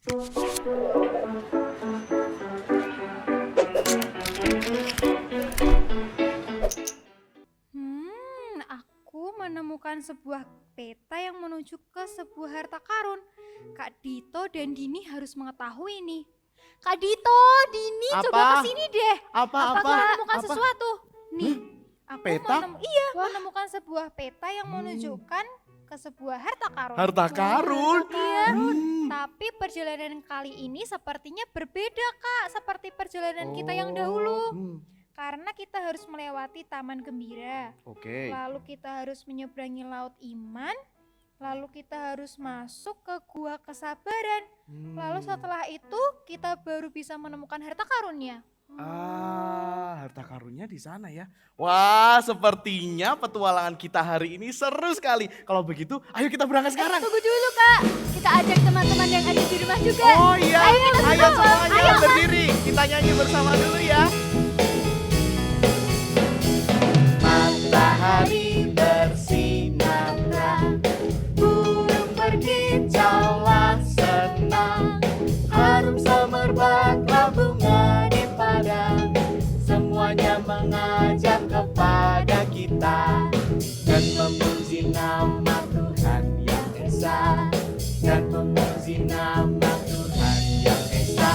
Aku menemukan sebuah peta yang menuju ke sebuah harta karun. Kak Dito dan Dini harus mengetahui nih. Kak Dito, Dini, Apa? coba kesini deh. Apa? Aku menemukan sesuatu. Nih, aku Peta? menemukan sebuah peta yang menunjukkan ke sebuah harta karun. Harta karun? Iya, tapi perjalanan kali ini sepertinya berbeda Kak, seperti perjalanan kita yang dahulu. Karena kita harus melewati Taman Gembira. Oke. Lalu kita harus menyeberangi Laut Iman. Lalu kita harus masuk ke Gua Kesabaran. Lalu setelah itu kita baru bisa menemukan harta karunnya. Harta karunnya di sana ya. Wah, sepertinya petualangan kita hari ini seru sekali. Kalau begitu, ayo kita berangkat sekarang. Tunggu dulu Kak, kita ajak teman-teman yang ada di rumah juga. Oh iya, ayo semuanya Ayo. berdiri. Kita nyanyi bersama dulu ya. Matahari bersinar terang, burung berkicaulah senang, harum semerbaklah bunga di padang, semuanya mengajak kepada kita dan memuji nama Tuhan yang esa, dan memuji nama Tuhan yang esa.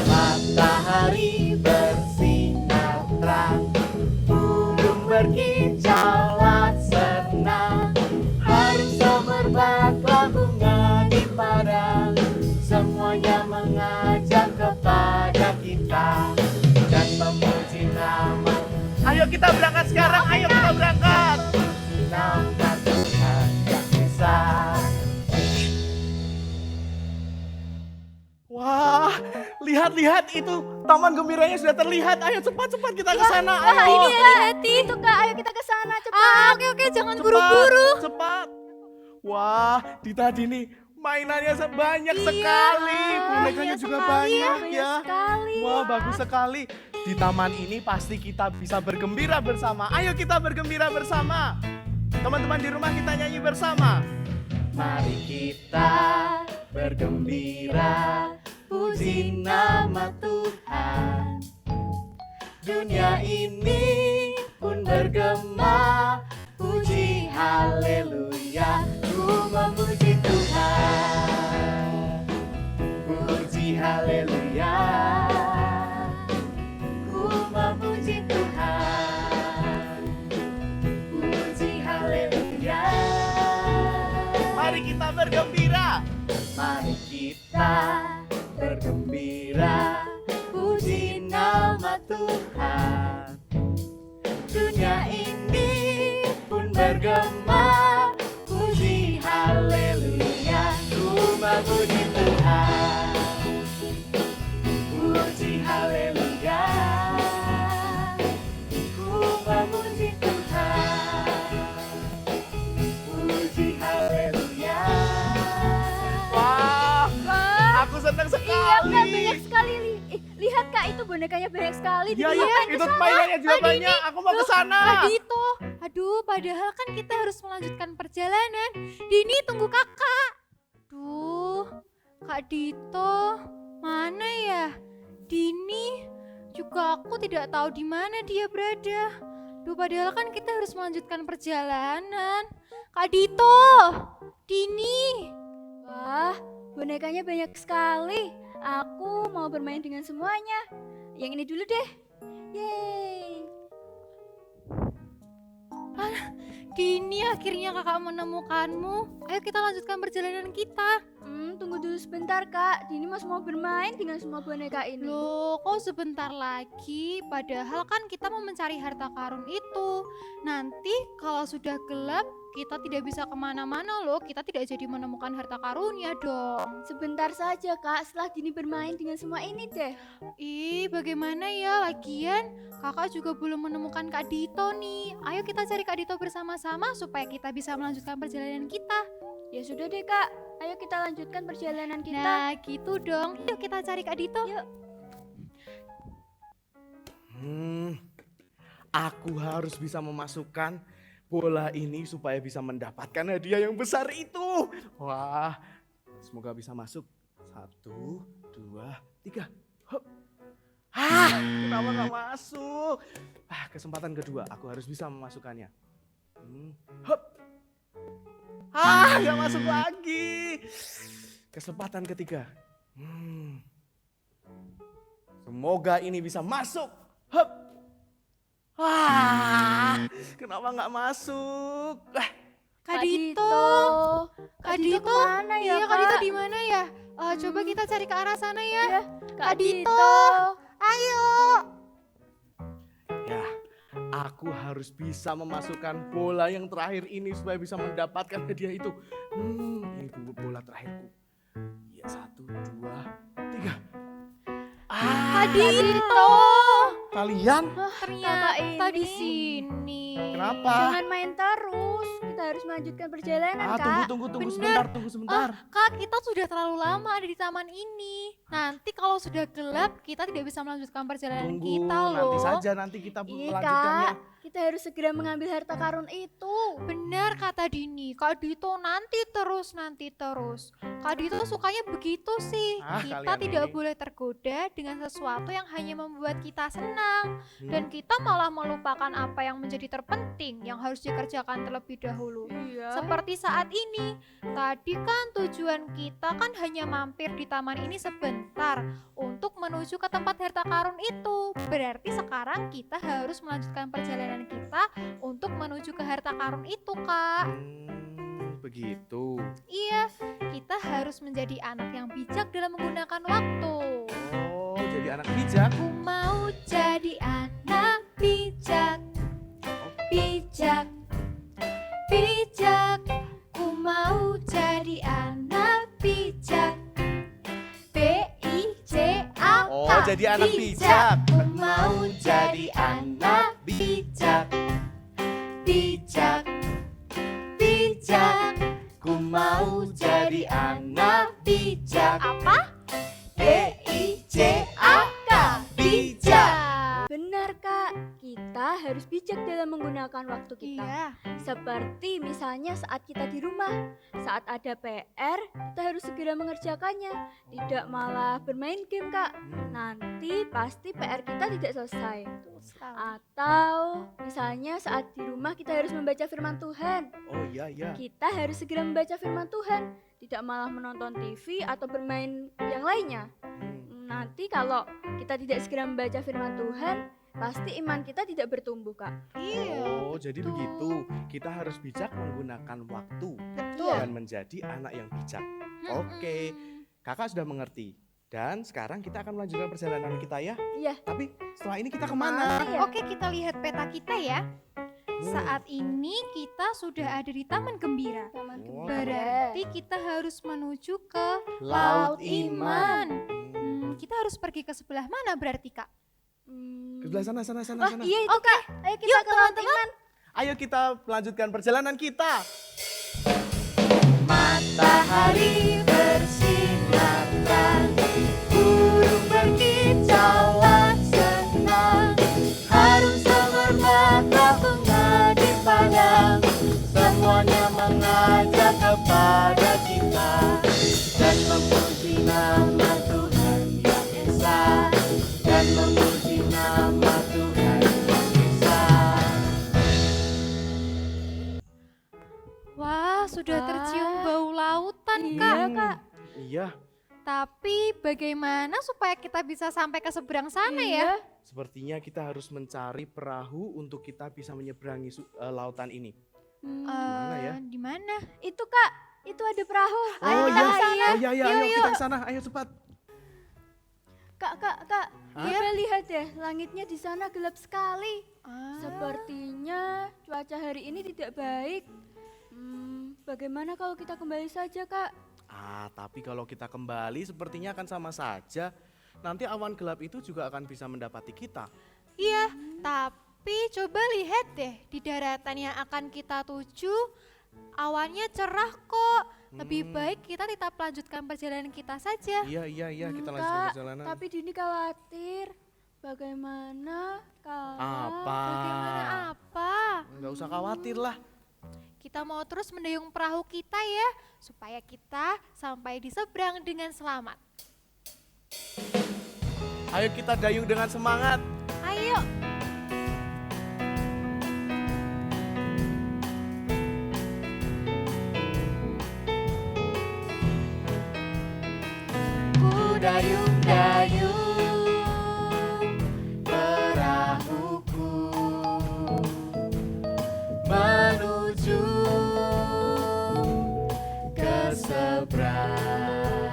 Matahari bersinar terang, berkicaulah senang, harum semerbaklah bunga di padang, semuanya mengajak kepada kita dan memuji nama. Ayo kita berangkat sekarang, ayo kita berangkat. Nama Tuhan yang besar. Wah, lihat itu Taman Gembiranya sudah terlihat. Ayo cepat kita ke sana. Ayo. Ini hati itu Kak, ayo kita ke sana cepat. Oke, jangan Cepat, buru-buru. Cepat. Wah, Dita Dini mainannya banyak sekali. Bonekanya juga banyak ya. Sekali. Wah, bagus sekali. Di taman ini pasti kita bisa bergembira bersama. Ayo kita bergembira bersama. Teman-teman di rumah kita nyanyi bersama. Mari kita bergembira, puji nama Tuhan. Dunia ini pun bergema, puji haleluya. Ku memuji Tuhan, puji haleluya. Ku memuji Tuhan, puji haleluya. Mari kita bergembira, mari kita bergembira, puji nama Tuhan. Dunia ini pun bergema, puji haleluya. Ku memuji Tuhan, puji haleluya. Ku memuji Tuhan, puji haleluya. Wah, aku senang sekali. Iya Kak, banyak sekali. Lihat Kak, itu bonekanya banyak sekali. Iya, Dibukain ke itu sana. mainannya juga banyak. Aku mau ke sana. Kak Dito, aduh padahal kan kita harus melanjutkan perjalanan. Dini tunggu kakak. Duh, Kak Dito, mana ya? Dini, juga aku tidak tahu di mana dia berada. Duh, padahal kan kita harus melanjutkan perjalanan. Kak Dito, Dini. Wah, bonekanya banyak sekali. Aku mau bermain dengan semuanya. Yang ini dulu deh. Yeay. Dini, akhirnya kakak menemukanmu. Ayo kita lanjutkan perjalanan kita. Tunggu dulu sebentar Kak. Dini masih mau bermain dengan semua boneka ini. Loh, kok sebentar lagi? Padahal kan kita mau mencari harta karun itu. Nanti kalau sudah gelap, kita tidak bisa kemana-mana loh. Kita tidak jadi menemukan harta karunnya dong. Sebentar saja Kak, setelah Dini bermain dengan semua ini deh. Ih, bagaimana ya? Lagian kakak juga belum menemukan Kak Dito nih. Ayo kita cari Kak Dito bersama-sama supaya kita bisa melanjutkan perjalanan kita. Ya sudah deh Kak, ayo kita lanjutkan perjalanan kita. Nah, gitu dong. Yuk kita cari Kak Dito. Yuk. Aku harus bisa memasukkan bola ini supaya bisa mendapatkan hadiah yang besar itu. Wah, semoga bisa masuk. 1, 2, 3. Hop. Kenapa nggak masuk? Kesempatan kedua, aku harus bisa memasukkannya. Hop. Nggak masuk lagi. Kesempatan ketiga. Semoga ini bisa masuk. Hop. Kenapa nggak masuk? Kak Dito. Kak Dito kemana ya, Iya, Kak Dito Kak? di mana ya? Coba kita cari ke arah sana ya. Kak Dito. Ayo. Ya, aku harus bisa memasukkan bola yang terakhir ini supaya bisa mendapatkan hadiah itu. Ini bola terakhirku. Ya, 1, 2, 3. Kak Dito. Kalian? Ternyata ini. di sini. Kenapa? Jangan main terus. Kita harus melanjutkan perjalanan, Kak. Tunggu Bener. sebentar. Kak, kita sudah terlalu lama ada di taman ini. Nanti kalau sudah gelap, kita tidak bisa melanjutkan perjalanan Tunggu, kita loh. nanti saja nanti kita Iya, melanjutkannya. Kak. Kita harus segera mengambil harta karun itu. Benar kata Dini, Kak Dito nanti terus. Kak Dito sukanya begitu sih. Kita Kalian tidak ini. boleh tergoda dengan sesuatu yang hanya membuat kita senang. Dan kita malah melupakan apa yang menjadi terpenting yang harus dikerjakan terlebih dahulu. Iya. Seperti saat ini, tadi kan tujuan kita kan hanya mampir di taman ini sebentar untuk menuju ke tempat harta karun itu. Berarti sekarang kita harus melanjutkan perjalanan kita untuk menuju ke harta karun itu, Kak. Begitu. Iya, kita harus menjadi anak yang bijak dalam menggunakan waktu. Oh, jadi anak bijak. Aku mau jadi anak bijak, bijak, bijak. Ku mau jadi anak bijak, B-I-J-A-K. Oh, jadi anak bijak. Ku mau jadi anak bijak, bijak, bijak. Ku mau jadi anak bijak. Apa? B-I-J-A-K. Bijak. Benar, Kak. Kita harus bijak dalam menggunakan waktu kita. Iya. Seperti misalnya saat kita di rumah, saat ada PR, kita harus segera mengerjakannya. Tidak malah bermain game, Kak. Nanti pasti PR kita tidak selesai. Atau misalnya saat di rumah kita harus membaca firman Tuhan. Oh iya. Kita harus segera membaca firman Tuhan. Tidak malah menonton TV atau bermain yang lainnya. Nanti kalau kita tidak segera membaca firman Tuhan, pasti iman kita tidak bertumbuh, Kak. Iya. Oh, jadi begitu. Kita harus bijak menggunakan waktu Betul. dan menjadi anak yang bijak. Oke, kakak sudah mengerti. Dan sekarang kita akan melanjutkan perjalanan kita ya. Iya. Tapi setelah ini kita kemana? Ya? Oke, kita lihat peta kita ya. Saat ini kita sudah ada di Taman Gembira. Taman Oh, Gembira. Berarti kita harus menuju ke Laut Iman. Iman. Kita harus pergi ke sebelah mana berarti, Kak? Ke sebelah sana. Oh iya itu, Oke. Kak. Ayo kita Yuk, ke Laut teman-teman. Iman. Ayo kita melanjutkan perjalanan kita. Matahari bersinar terang, burung berkicauan senang, harum semerbak bunga di padang, semuanya mengajak kepada kita dan memuji nama Tuhan yang Esa, dan memuji nama Tuhan yang Esa. Wah, sudah Wah. tercium bau lautan, Iya, Kak. Kak. Iya, Tapi bagaimana supaya kita bisa sampai ke seberang sana ya? sepertinya kita harus mencari perahu untuk kita bisa menyeberangi lautan ini. Hmm, ya? Di mana? Itu, Kak. Itu ada perahu. Oh kita iya, ke sana. oh iya, ayo kita ke sana, ayo cepat. Kak. Hah? Coba lihat deh, langitnya di sana gelap sekali. Ah. Sepertinya cuaca hari ini tidak baik. Bagaimana kalau kita kembali saja, Kak? Tapi kalau kita kembali sepertinya akan sama saja. Nanti awan gelap itu juga akan bisa mendapati kita. Iya, tapi coba lihat deh di daratan yang akan kita tuju, awannya cerah kok. Lebih baik kita tetap lanjutkan perjalanan kita saja. Iya, kita Hmm, lanjutkan Kak, perjalanan. tapi Dini khawatir. Bagaimana kalau... Apa? Bagaimana apa? Nggak usah khawatir lah. Kita mau terus mendayung perahu kita ya, supaya kita sampai di seberang dengan selamat. Ayo kita dayung dengan semangat. Ayo. Ku dayung-dayung perahuku menuju ke seberang,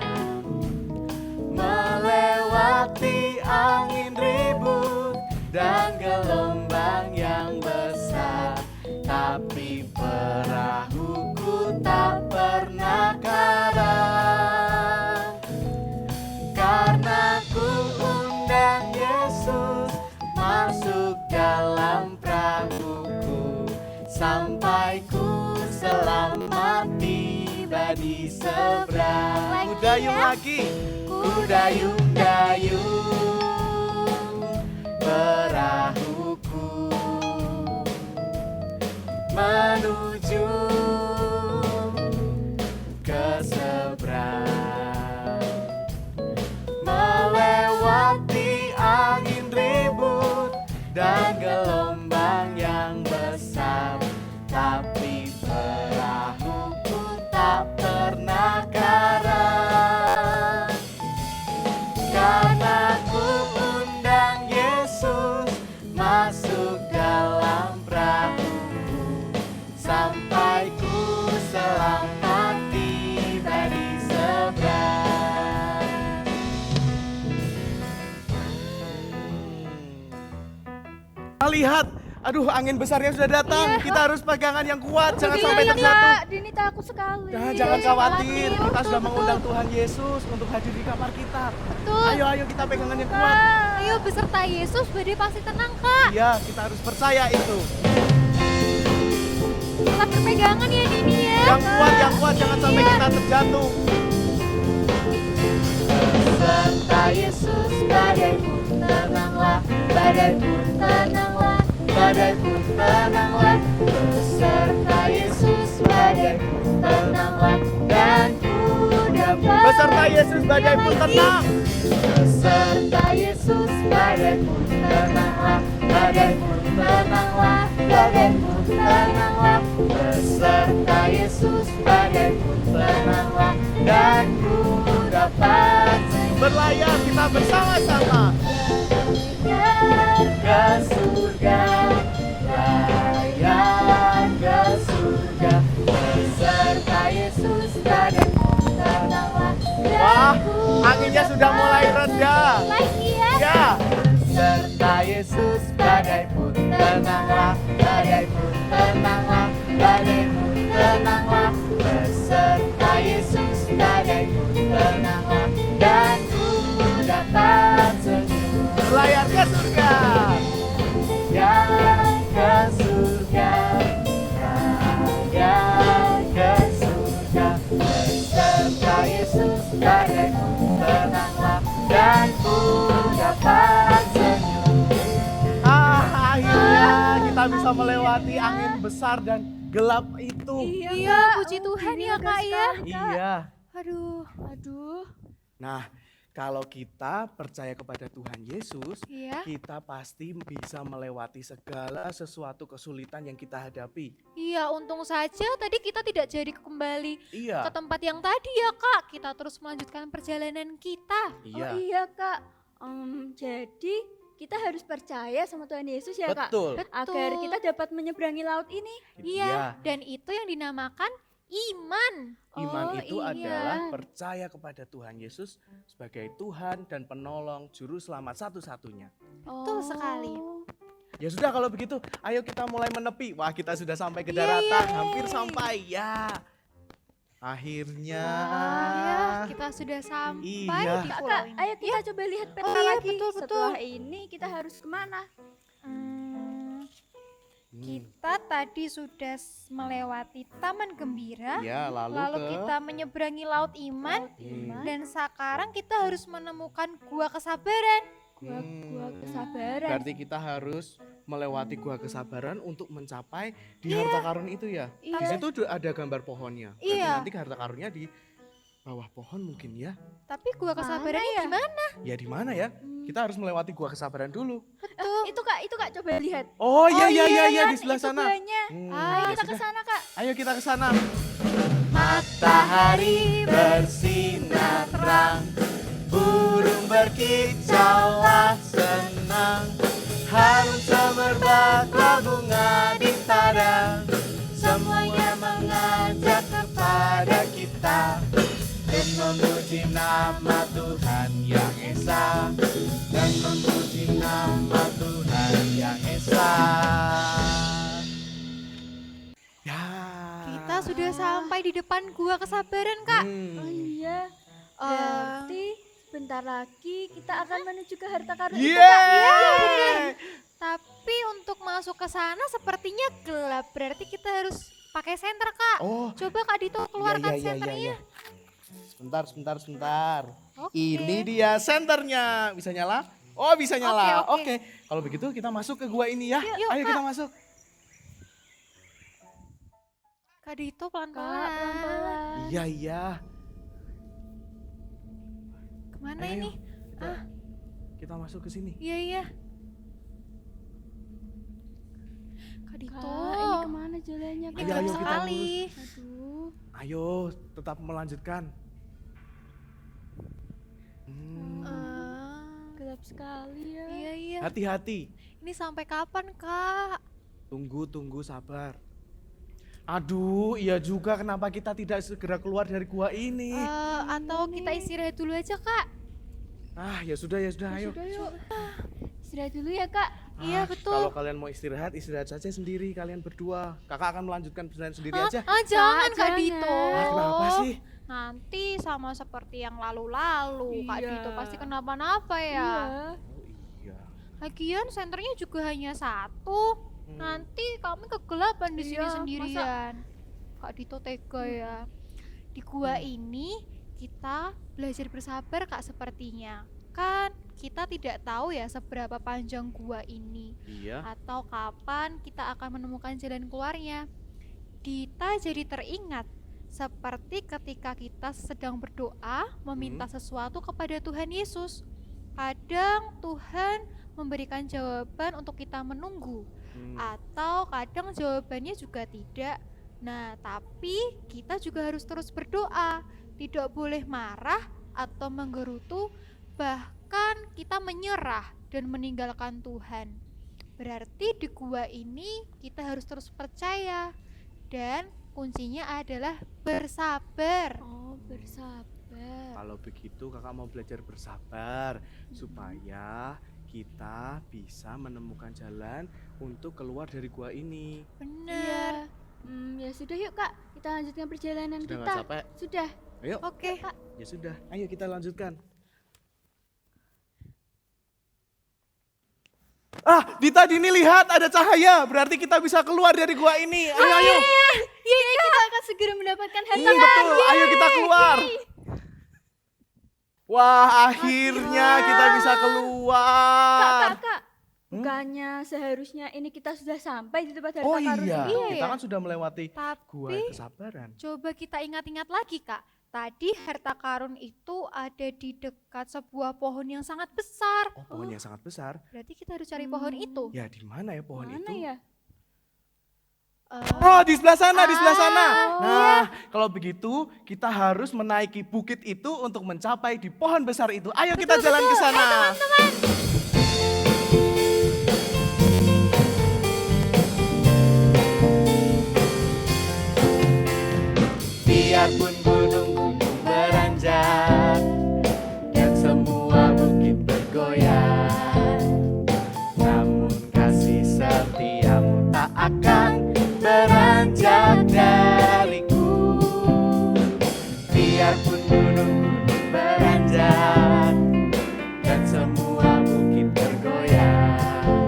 melewati angin ribut dan gelombang yang besar, tapi perahuku tak pernah karam, karena ku undang Yesus masuk dalam perahuku, sampai ku selamat tiba di seberang. Ku dayung lagi, ku dayung-dayung perahuku menuju ke seberang, melewati angin ribut dan gelombang yang besar, tapi perahuku tak pernah karam, karena ku undang Yesus masuk dalam perahuku, sampai ku selamat tiba di seberang. Lihat, aduh angin besarnya sudah datang. Kita harus pegangan yang kuat, jangan sampai terjatuh. Dini takut sekali. Nah, jangan khawatir, kita sudah mengundang Tuhan Yesus untuk hadir di kamar kita. Betul. Ayo kita pegangan yang kuat. Ayo beserta Yesus, badai pasti tenang, Kak. Iya, kita harus percaya itu. Kita berpegangan ya, Dini ya. Yang kuat, jangan sampai Iya. kita terjatuh. Beserta Yesus, badai pun tenanglah, badai pun tenanglah, badai pun tenanglah. Beserta Yesus, badai pun tenanglah, dan ku dapat. Beserta Yesus, badai pun tenang. Beserta Yesus, badai pun tenanglah, badai pun tenanglah, badai pun tenanglah. Beserta Yesus, badai pun tenanglah, dan ku dapat berlayar kita bersama-sama ke surga, layar ke surga. Beserta Yesus, badai pun tenanglah. Wah, anginnya sudah mulai reda. Lagi ya. Ya, beserta Yesus, badai pun tenanglah, badai pun tenanglah, badai pun tenanglah. Beserta Yesus, badai pun tenanglah, dan ku dapat senyum. Berlayar ke surga, ya ke surga, ya ke surga. Beserta Yesus, badai pun tenanglah, dan ku dapat senyum. Akhirnya kita bisa melewati angin besar dan gelap itu. Iya, puji Tuhan ya, Kak ya. Iya. Aduh. Nah, kalau kita percaya kepada Tuhan Yesus, Iya. kita pasti bisa melewati segala sesuatu kesulitan yang kita hadapi. Iya, untung saja tadi kita tidak jadi kembali Iya. ke tempat yang tadi ya, Kak. Kita terus melanjutkan perjalanan kita. Iya. Oh iya Kak. Jadi kita harus percaya sama Tuhan Yesus ya Kak. Betul. Agar kita dapat menyeberangi laut ini. Iya, dan itu yang dinamakan iman. Iman Oh, itu iya. adalah percaya kepada Tuhan Yesus sebagai Tuhan dan penolong juru selamat satu-satunya. Betul sekali. Ya sudah kalau begitu, ayo kita mulai menepi. Wah, kita sudah sampai ke Yeay. daratan, hampir sampai ya. Akhirnya. Ya, kita sudah sampai Iya. di Kak, pulau ini. ayo kita coba lihat peta Oh iya, lagi. betul. Setelah ini kita harus kemana? Kita tadi sudah melewati Taman Gembira, Ya, lalu kita menyeberangi Laut Iman, dan sekarang kita harus menemukan Gua Kesabaran. Gua kesabaran. Berarti kita harus melewati gua kesabaran untuk mencapai di harta karun itu ya. Di Iya. situ ada gambar pohonnya. Berarti Iya. nanti harta karunnya di bawah pohon mungkin ya. Tapi Gua Mana Kesabarannya ya? gimana? Ya di mana ya? kita harus melewati gua kesabaran dulu. Itu kak coba lihat. Oh iya di Kan, sebelah itu sana. guanya. Ayo Ya kita ke sudah. sana kak. Ayo kita ke sana. Matahari bersinar terang, burung berkicaulah senang, harum semerbaklah bunga di padang, semuanya mengajak kepada kita dan memuji nama Tuhan yang Esa, dan memuji nama Tuhan yang Esa. Ya. Kita sudah sampai di depan gua kesabaran, Kak. Oh iya. Eh, Berarti bentar lagi kita akan menuju ke harta karun itu Yeay! kak. Iya benar. Tapi untuk masuk ke sana sepertinya gelap. Berarti kita harus pakai senter, Kak. Oh, Coba Kak Dito keluarkan iya. senternya. Sebentar. Oke. Ini dia senternya. Bisa nyala? Oh, bisa nyala. Oke. Oke. Kalau begitu kita masuk ke gua ini ya. Yuk, Ayo Kak. kita masuk. Kak Dito Kak pelan-pelan. pelan-pelan. Iya. Kemana Ayo, ini? Kita masuk ke sini. Iya. Kak Dito. Kak ini kemana jalannya Ini kak? Ayo, gelap kita sekali. Aduh. Ayo, tetap melanjutkan. Gelap sekali ya. Iya. Hati-hati. Ini sampai kapan, Kak? Tunggu, sabar. Aduh, iya juga kenapa kita tidak segera keluar dari gua ini. Atau kita istirahat dulu aja, Kak? Ya sudah, ayo. Sudah yuk. Istirahat dulu ya kak. Iya, betul. Kalau kalian mau istirahat saja sendiri kalian berdua. Kakak akan melanjutkan perjalanan sendiri aja. Jangan, Kak jangan. Dito. Kenapa sih? Nanti sama seperti yang lalu-lalu, Kak Iya. Dito pasti kenapa-napa ya. Iya. Oh iya. Lagian senternya juga hanya satu. Nanti kami kegelapan di sini Iya, sendirian. Kak Dito tega ya. Di gua ini kita belajar bersabar, Kak, sepertinya. Kan kita tidak tahu ya seberapa panjang gua ini Iya. atau kapan kita akan menemukan jalan keluarnya. Kita jadi teringat seperti ketika kita sedang berdoa meminta sesuatu kepada Tuhan Yesus. Kadang Tuhan memberikan jawaban untuk kita menunggu, atau kadang jawabannya juga tidak. Nah, tapi kita juga harus terus berdoa, tidak boleh marah atau menggerutu, bahkan kita menyerah dan meninggalkan Tuhan. Berarti di gua ini kita harus terus percaya, dan kuncinya adalah bersabar. Oh bersabar. Kalau begitu kakak mau belajar bersabar supaya kita bisa menemukan jalan untuk keluar dari gua ini. Bener. Ya sudah yuk kak. Kita lanjutkan perjalanan Sudah kita. nggak capek? Sudah. Ayo. Oke. Ya sudah, ayo kita lanjutkan. Dita, Dini lihat ada cahaya, berarti kita bisa keluar dari gua ini. Ayo. Iya kita akan segera mendapatkan harta Betul, ayo kita keluar. Wah, akhirnya kita bisa keluar. Kak. Bukannya seharusnya ini kita sudah sampai di tempat harta Oh karun iya, itu? kita ya. kan sudah melewati gua Tapi kesabaran. coba kita ingat-ingat lagi, Kak. Tadi harta karun itu ada di dekat sebuah pohon yang sangat besar. Oh, pohon yang sangat besar. Berarti kita harus cari pohon itu. Ya, di mana ya pohon Mana itu? ya? Oh, di sebelah sana, di sebelah sana. Oh, Nah, kalau begitu kita harus menaiki bukit itu untuk mencapai di pohon besar itu. Ayo kita jalan ke sana. Biarpun gunung-gunung beranjak dan semua bukit bergoyang, namun kasih setiamu tak akan beranjak dariku. Biarpun gunung-gunung beranjak dan semua bukit bergoyang,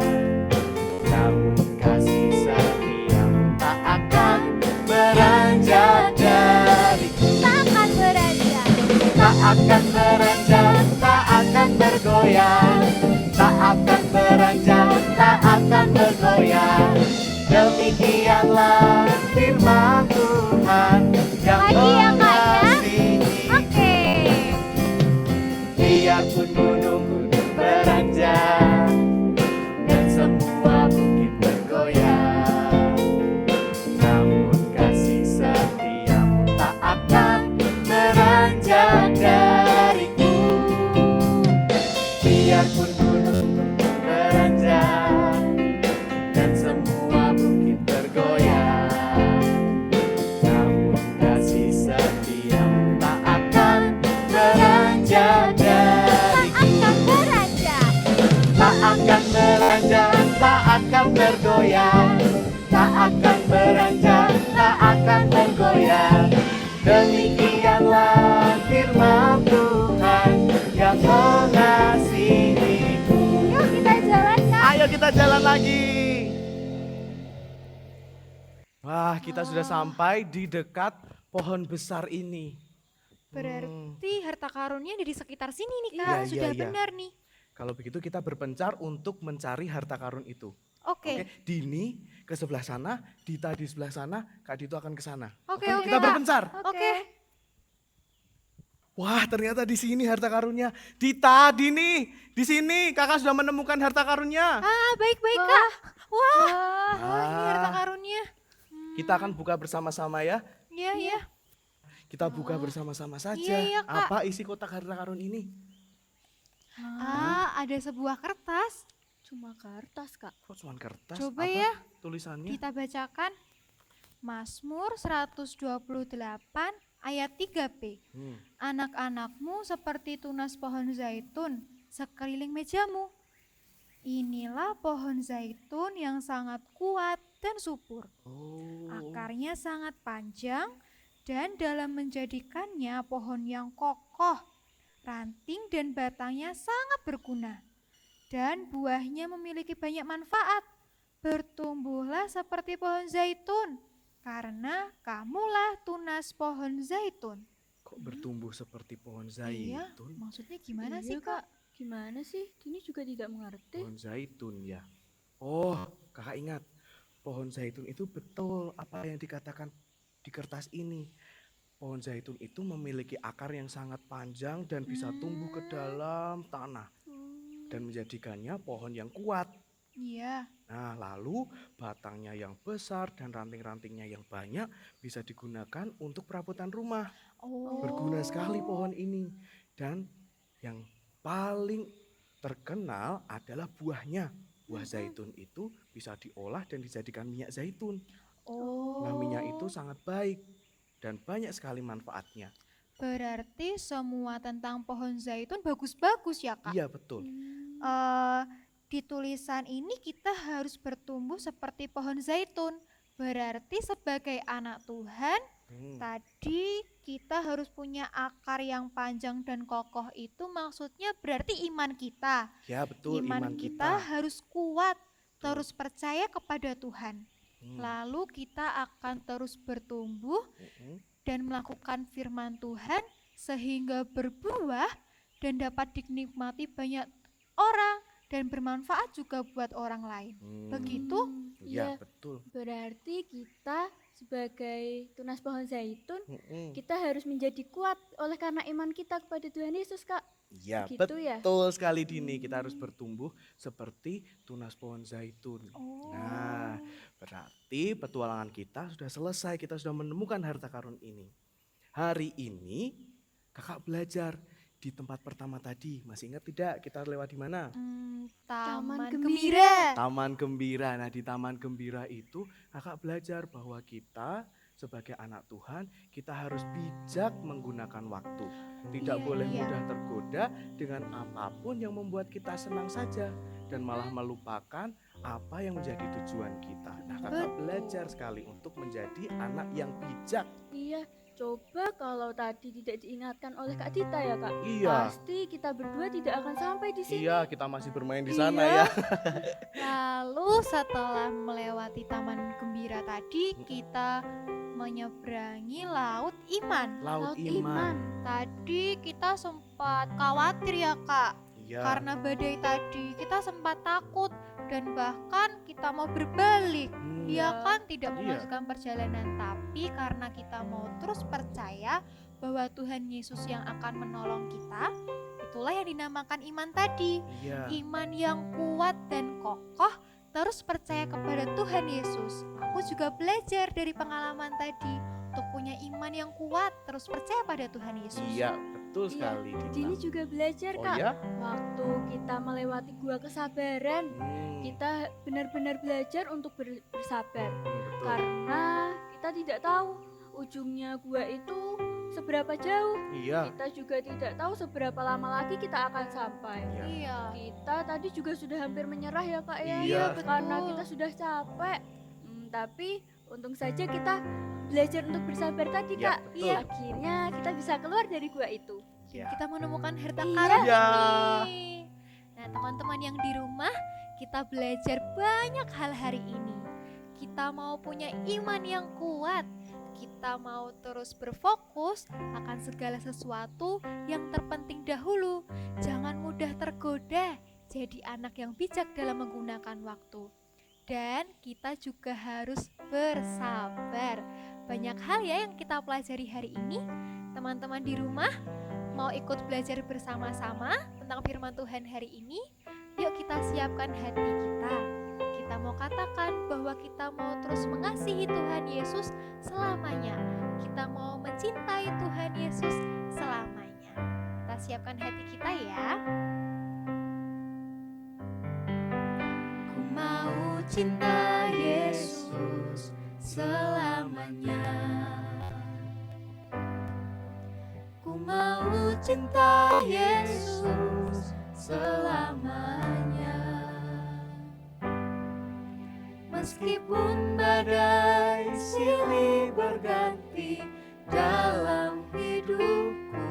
namun kasih setiamu tak akan beranjak dariku. Tak akan beranjak, tak akan bergoyang, tak akan beranjak, tak akan bergoyang. Demikianlah firman Tuhan yang mengasihi. Biarpun gunung-gunung beranjak akan bergoyang, tak akan beranjak, tak akan bergoyang. Demikianlah firman Tuhan yang mengasihiku. Yuk kita jalan Kak. Ayo kita jalan lagi. Wah, kita sudah sampai di dekat pohon besar ini. Berarti harta karunnya ada di sekitar sini nih Kak. Iya, iya, Sudah iya. benar nih. Kalau begitu kita berpencar untuk mencari harta karun itu. Oke. Dini ke sebelah sana, Dita di sebelah sana, Kak Dito akan ke sana. Oke, Kita Kak. berpencar. Oke. Wah, ternyata di sini harta karunnya. Dita, Dini, di sini Kakak sudah menemukan harta karunnya. Ah, baik-baik Kak. Wah, ini harta Ah, karunnya. kita akan buka bersama-sama ya. Iya, iya. Kita buka bersama-sama saja. Iya, Kak. Apa isi kotak harta karun ini? Ah, ada sebuah kertas. Cuma kertas, Kak. Kok cuma kertas? Coba Apa ya. tulisannya? Kita bacakan Mazmur 128 ayat 3b. Hmm. Anak-anakmu seperti tunas pohon zaitun sekeliling mejamu. Inilah pohon zaitun yang sangat kuat dan subur. Oh. Akarnya sangat panjang dan dalam menjadikannya pohon yang kokoh. Ranting dan batangnya sangat berguna. Dan buahnya memiliki banyak manfaat. Bertumbuhlah seperti pohon zaitun, karena kamulah tunas pohon zaitun. Kok bertumbuh seperti pohon Iya, zaitun? maksudnya gimana Iya, sih Kak? Gimana sih? Dini juga tidak mengerti. Pohon zaitun ya. Oh, Kakak ingat. Pohon zaitun itu betul apa yang dikatakan di kertas ini. Pohon zaitun itu memiliki akar yang sangat panjang dan bisa tumbuh ke dalam tanah dan menjadikannya pohon yang kuat. Iya. Nah, lalu batangnya yang besar dan ranting-rantingnya yang banyak bisa digunakan untuk perabotan rumah. Oh. Berguna sekali pohon ini. Dan yang paling terkenal adalah buahnya. Buah zaitun itu bisa diolah dan dijadikan minyak zaitun. Oh. Nah, minyak itu sangat baik dan banyak sekali manfaatnya. Berarti semua tentang pohon zaitun bagus-bagus ya Kak? Iya, betul. Di tulisan ini kita harus bertumbuh seperti pohon zaitun. Berarti sebagai anak Tuhan, tadi kita harus punya akar yang panjang dan kokoh, itu maksudnya berarti iman kita. Ya, betul, iman kita kita. harus kuat, terus percaya kepada Tuhan. Hmm. Lalu kita akan terus bertumbuh Mm-mm. dan melakukan firman Tuhan sehingga berbuah dan dapat dinikmati banyak orang dan bermanfaat juga buat orang lain. Begitu? Iya, Iya, betul. berarti kita sebagai tunas pohon zaitun, Mm-mm. kita harus menjadi kuat oleh karena iman kita kepada Tuhan Yesus, Kak. Iya, Gitu ya? betul sekali Dini. Kita harus bertumbuh seperti tunas pohon zaitun. Nah, berarti petualangan kita sudah selesai. Kita sudah menemukan harta karun ini. Hari ini Kakak belajar di tempat pertama tadi. Masih ingat tidak kita lewat di mana? Taman Gembira. Gembira. Taman Gembira. Nah, di Taman Gembira itu Kakak belajar bahwa kita sebagai anak Tuhan, kita harus bijak menggunakan waktu. Tidak Iya, boleh iya. mudah tergoda dengan apapun yang membuat kita senang saja dan malah melupakan apa yang menjadi tujuan kita. Nah, Kakak belajar sekali untuk menjadi anak yang bijak. Iya, coba kalau tadi tidak diingatkan oleh Kak Dita ya, Kak. Iya. Pasti kita berdua tidak akan sampai di sini. Iya, kita masih bermain di sana Iya. ya. Lalu setelah melewati Taman Gembira tadi, kita menyeberangi Laut Iman. Laut Laut iman. Tadi kita sempat khawatir ya Kak, Iya. karena badai tadi kita sempat takut dan bahkan kita mau berbalik. Dia kan tidak Iya. melanjutkan perjalanan, tapi karena kita mau terus percaya bahwa Tuhan Yesus yang akan menolong kita, itulah yang dinamakan iman tadi. Iya. Iman yang kuat dan kokoh, terus percaya kepada Tuhan Yesus. Aku juga belajar dari pengalaman tadi untuk punya iman yang kuat, terus percaya pada Tuhan Yesus. Iya, betul Iya. sekali. Dita. Dini juga belajar, Oh Kak. ya? Waktu kita melewati gua kesabaran, kita benar-benar belajar untuk bersabar. Betul. Karena kita tidak tahu ujungnya gua itu seberapa jauh. Iya. Kita juga tidak tahu seberapa lama lagi kita akan sampai. Iya. Iya. Kita tadi juga sudah hampir menyerah ya Kak ya. Iya, Karena betul. kita sudah capek. Tapi untung saja kita belajar untuk bersabar tadi Iya, Kak. betul. Akhirnya kita bisa keluar dari gua itu. Iya. Kita menemukan harta Iya. karun Iya. ini. Nah, teman-teman yang di rumah, kita belajar banyak hal hari ini. Kita mau punya iman yang kuat. Kita mau terus berfokus akan segala sesuatu yang terpenting dahulu. Jangan mudah tergoda. Jadi anak yang bijak dalam menggunakan waktu. Dan kita juga harus bersabar. Banyak hal ya yang kita pelajari hari ini. Teman-teman di rumah mau ikut belajar bersama-sama tentang firman Tuhan hari ini? Yuk kita siapkan hati kita. Kita mau katakan bahwa kita mau terus mengasihi Tuhan Yesus selamanya. Kita mau mencintai Tuhan Yesus selamanya. Kita siapkan hati kita ya. Ku mau cinta Yesus selamanya. Ku mau cinta Yesus selamanya. Meskipun badai silih berganti dalam hidupku,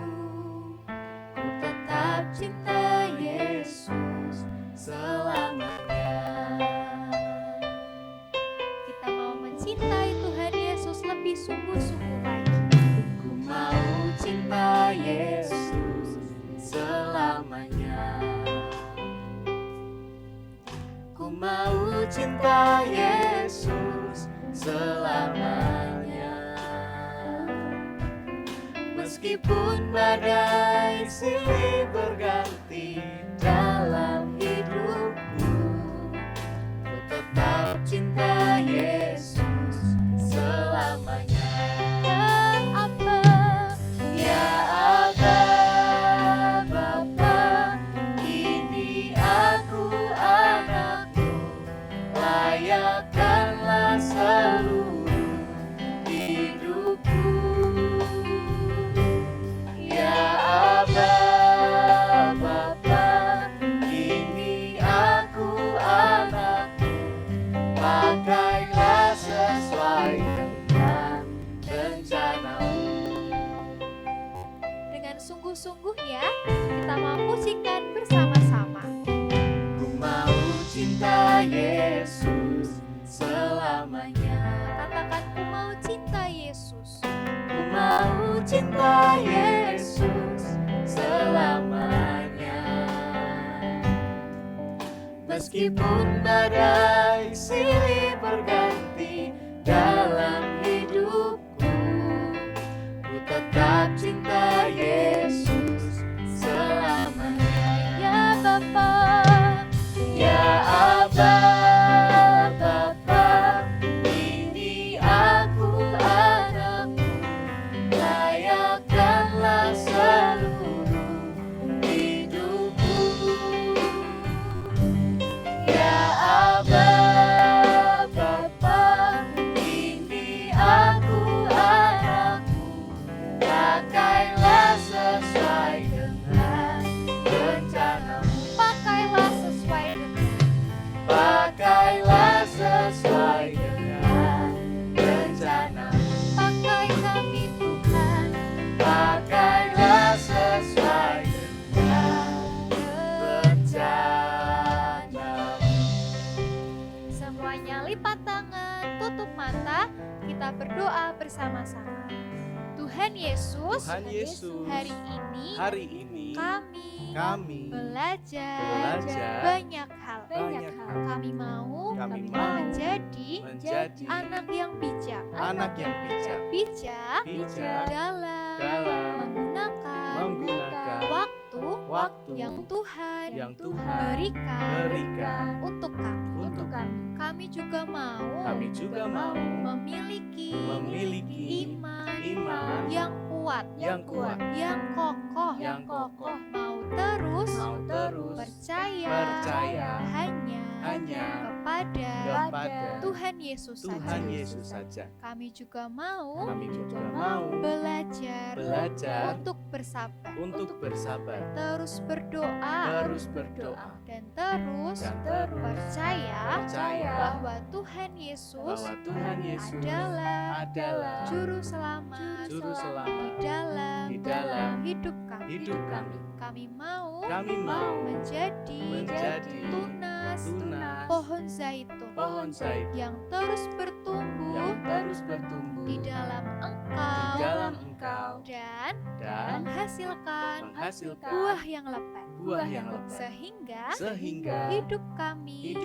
ku tetap cinta Yesus selamanya. Kita mau mencintai Tuhan Yesus lebih sungguh-sungguh lagi. Ku mau cinta Yesus selamanya. Ku mau cinta Yesus selamanya. Meskipun badai silih berganti dalam hidupku, ku tetap cinta Yesus selamanya. Ya Aba, Bapa, ini aku anakmu, layakkanlah seluruh hidupku. Ya Aba, Bapa, ini aku anakmu, pakailah sesuai dengan rencanamu. Dengan sungguh-sungguh ya, kita mau pujikan bersama-sama. Ku mau cinta Yesus selamanya. Katakan ku mau cinta Yesus. Ku mau cinta Yesus selamanya. Meskipun badai silih berganti dalam hidupku, ku tetap cinta Yesus selamanya. Ya Bapa, ya Aba, Bapa, ini aku anakmu, layakkanlah seluruh hidupku. Ya Aba, Bapa, ini aku anakmu, pakailah sesuai dengan rencanamu. Pakailah sesuai dengan rencanamu. Pakai kami Tuhan. Pakailah sesuai dengan rencanamu. Semuanya lipat tangan, tutup mata, kita berdoa bersama-sama. Tuhan Yesus, Tuhan Yesus, hari ini kami belajar banyak hal. banyak hal. Kami mau Kami mau menjadi menjadi anak yang bijak. anak yang bijak Bijak dalam menggunakan waktu yang Tuhan yang Tuhan berikan untuk kami. untuk kami. Kami juga mau memiliki iman yang kuat, yang yang kokoh, mau terus mau terus percaya percaya hanya hanya kepada Tuhan Yesus Tuhan saja. Yesus saja. Kami juga mau Kami juga mau belajar belajar untuk bersabar, untuk bersabar, terus berdoa, dan terus percaya bahwa Tuhan Yesus bahwa Tuhan Yesus adalah juru selamat Juru di Selamat dalam di dalam hidup kami. hidup kami. Kami mau Kami mau menjadi tunas pohon zaitun pohon zaitun yang terus bertumbuh yang terus bertumbuh di dalam di Engkau dalam Engkau dan dan menghasilkan menghasilkan buah yang lebat, buah yang lebat, sehingga hidup kami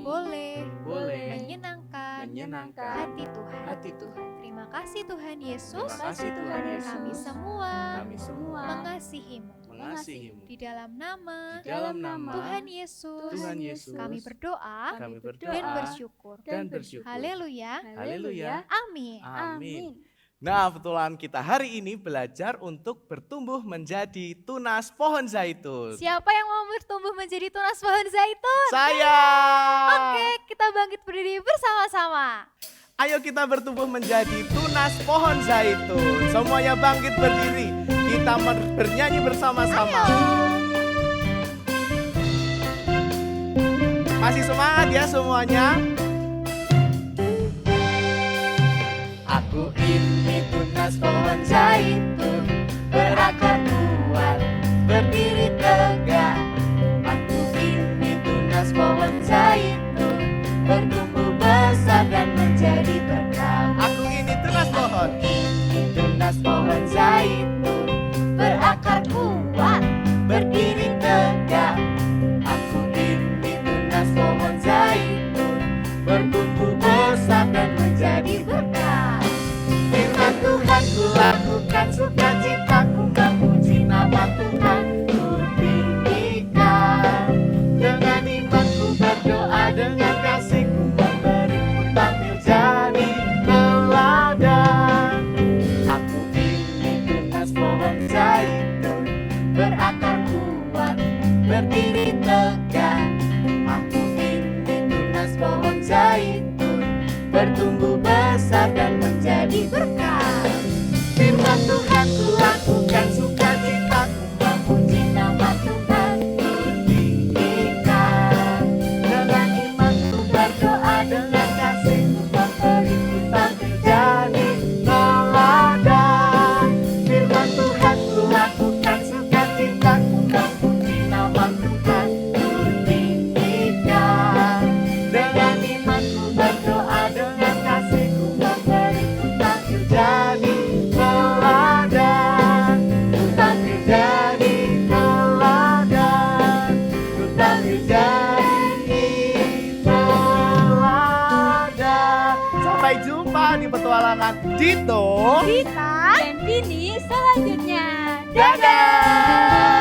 boleh menyenangkan hati Tuhan. hati Tuhan. Terima kasih Tuhan Yesus. Terima kasih Tuhan Yesus. Kami semua Kami semua mengasihi-Mu. mengasihi-Mu. Di dalam nama Di dalam nama Tuhan Yesus, Tuhan Yesus, kami berdoa kami berdoa dan bersyukur. Haleluya. Haleluya. Amin. Amin. Nah, petualangan kita hari ini belajar untuk bertumbuh menjadi tunas pohon zaitun. Siapa yang mau bertumbuh menjadi tunas pohon zaitun? Saya. Oke, kita bangkit berdiri bersama-sama. Ayo kita bertumbuh menjadi tunas pohon zaitun. Semuanya bangkit berdiri. Kita bernyanyi bersama-sama. Masih semangat ya semuanya? Aku ini tunas pohon zaitun, berakar kuat, berdiri tegak. Aku ini tunas pohon zaitun, bertumbuh besar dan menjadi berkah. Aku ini tunas pohon zaitun, berakar kuat, berdiri tegak. Aku ini tunas pohon zaitun, bertumbuh besar dan menjadi berkah. Firman Tuhan ku lakukan, sukacitaku memuji nama Tuhan ku tinggikan. Dengan imanku berdoa, dengan kasihku memberiku tampil jadi teladan. Aku ini tunas pohon zaitun, berakar kuat, berdiri tegak. Aku ini tunas pohon zaitun, bertumbuh besar dan menjadi berkah. Firman Tuhan ku lakukan, sukacitaku memuji nama Tuhan ku tinggikan. Dengan imanku berdoa, dengan kasihku memberiku tampil jadi teladan. Firman Tuhan ku lakukan, sukacitaku memuji nama Tuhan ku tinggikan. Dengan imanku berdoa, dengan kasihku memberiku tampil jadi teladan. Ku tampil jadi teladan. Ku tampil jadi teladan. Sampai jumpa di petualangan Dito dan Dini selanjutnya. Dadah.